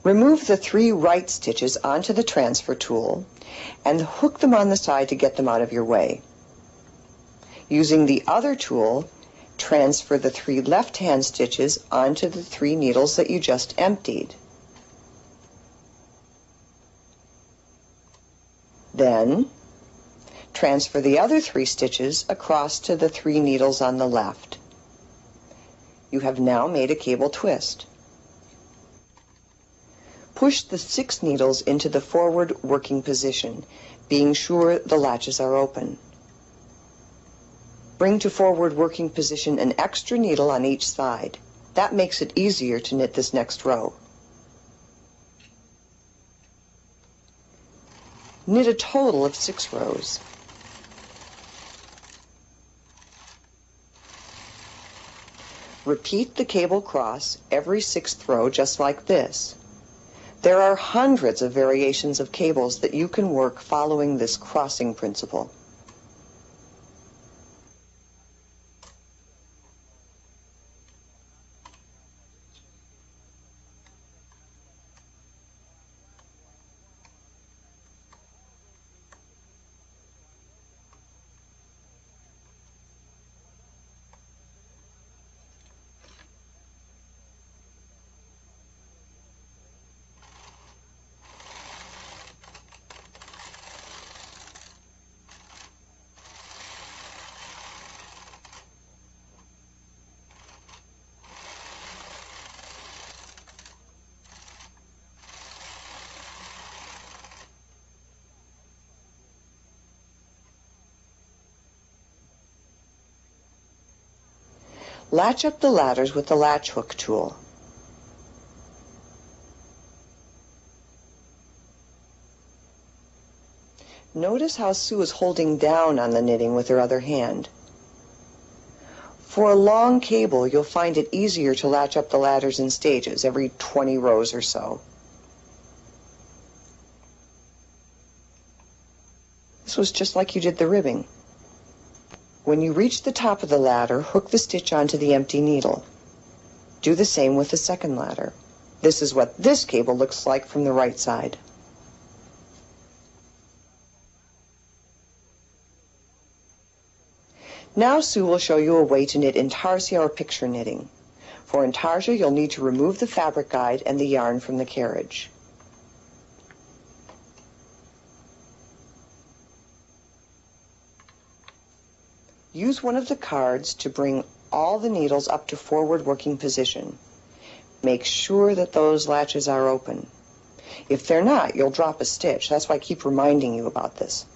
Remove the 3 right stitches onto the transfer tool and hook them on the side to get them out of your way. Using the other tool, transfer the 3 left-hand stitches onto the 3 needles that you just emptied. Then, transfer the other 3 stitches across to the 3 needles on the left. You have now made a cable twist. Push the 6 needles into the forward working position, being sure the latches are open. Bring to forward working position an extra needle on each side. That makes it easier to knit this next row. Knit a total of 6 rows. Repeat the cable cross every 6th row just like this. There are hundreds of variations of cables that you can work following this crossing principle. Latch up the ladders with the latch hook tool. Notice how Sue is holding down on the knitting with her other hand. For a long cable, you'll find it easier to latch up the ladders in stages, every 20 rows or so. This was just like you did the ribbing. When you reach the top of the ladder, hook the stitch onto the empty needle. Do the same with the second ladder. This is what this cable looks like from the right side. Now Sue will show you a way to knit intarsia or picture knitting. For intarsia, you'll need to remove the fabric guide and the yarn from the carriage. Use one of the cards to bring all the needles up to forward working position. Make sure that those latches are open. If they're not, you'll drop a stitch. That's why I keep reminding you about this.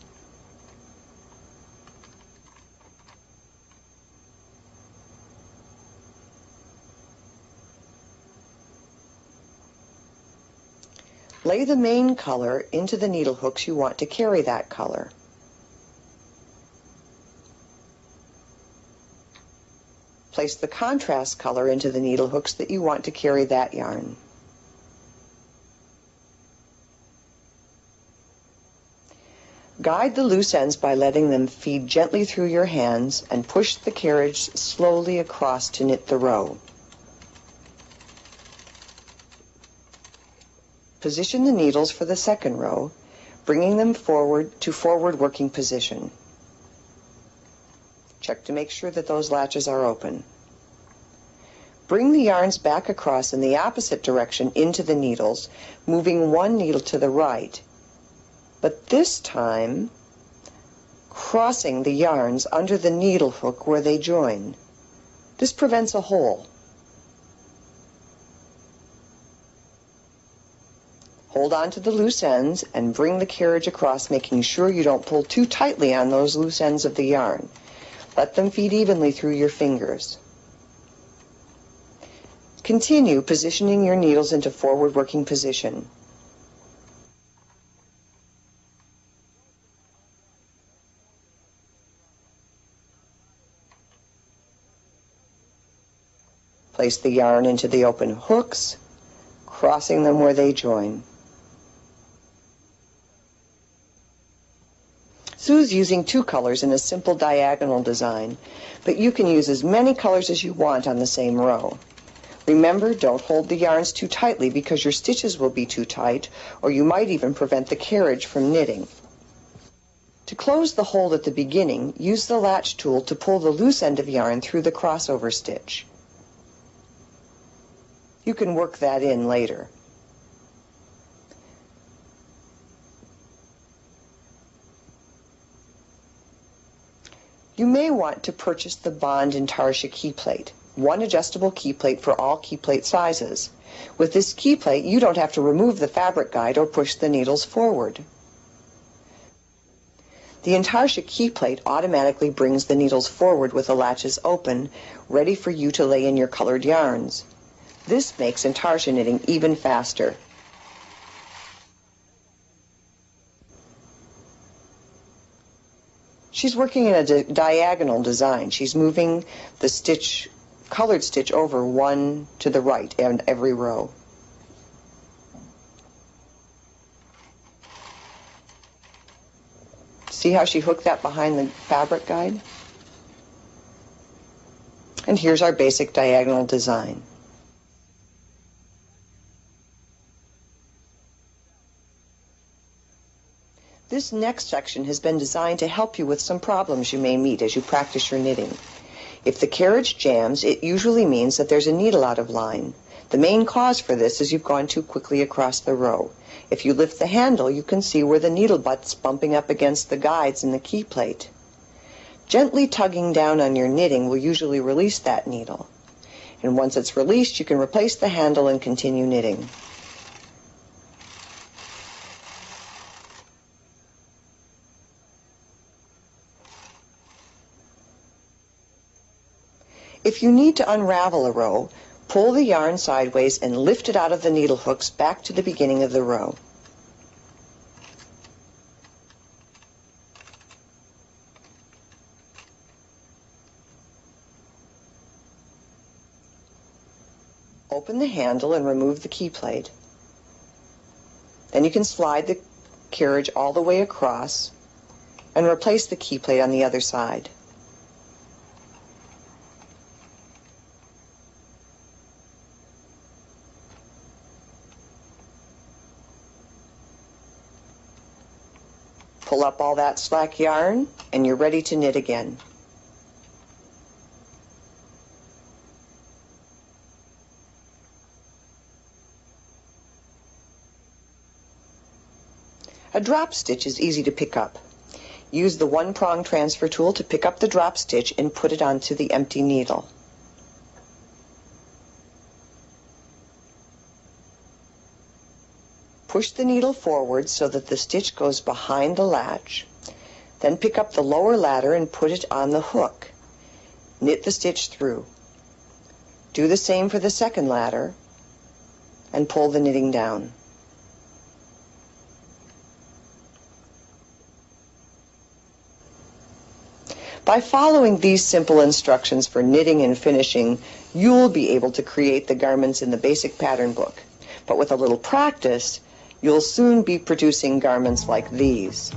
Lay the main color into the needle hooks you want to carry that color. Place the contrast color into the needle hooks that you want to carry that yarn. Guide the loose ends by letting them feed gently through your hands and push the carriage slowly across to knit the row. Position the needles for the second row, bringing them forward to forward working position. Check to make sure that those latches are open. Bring the yarns back across in the opposite direction into the needles, moving one needle to the right, but this time crossing the yarns under the needle hook where they join. This prevents a hole. Hold on to the loose ends and bring the carriage across, making sure you don't pull too tightly on those loose ends of the yarn. Let them feed evenly through your fingers. Continue positioning your needles into forward working position. Place the yarn into the open hooks, crossing them where they join. Sue's using 2 colors in a simple diagonal design, but you can use as many colors as you want on the same row. Remember, don't hold the yarns too tightly because your stitches will be too tight, or you might even prevent the carriage from knitting. To close the hold at the beginning, use the latch tool to pull the loose end of yarn through the crossover stitch. You can work that in later. You may want to purchase the Bond Intarsia key plate, one adjustable key plate for all key plate sizes. With this key plate, you don't have to remove the fabric guide or push the needles forward. The Intarsia key plate automatically brings the needles forward with the latches open, ready for you to lay in your colored yarns. This makes Intarsia knitting even faster. She's working in a diagonal design. She's moving the colored stitch over one to the right in every row. See how she hooked that behind the fabric guide? And here's our basic diagonal design. This next section has been designed to help you with some problems you may meet as you practice your knitting. If the carriage jams, it usually means that there's a needle out of line. The main cause for this is you've gone too quickly across the row. If you lift the handle, you can see where the needle butt's bumping up against the guides in the key plate. Gently tugging down on your knitting will usually release that needle. And once it's released, you can replace the handle and continue knitting. If you need to unravel a row, pull the yarn sideways and lift it out of the needle hooks back to the beginning of the row. Open the handle and remove the key plate. Then you can slide the carriage all the way across and replace the key plate on the other side. Pull up all that slack yarn and you're ready to knit again. A drop stitch is easy to pick up. Use the one-prong transfer tool to pick up the drop stitch and put it onto the empty needle. Push the needle forward so that the stitch goes behind the latch. Then pick up the lower ladder and put it on the hook. Knit the stitch through. Do the same for the second ladder and pull the knitting down. By following these simple instructions for knitting and finishing, you'll be able to create the garments in the basic pattern book. But with a little practice, you'll soon be producing garments like these.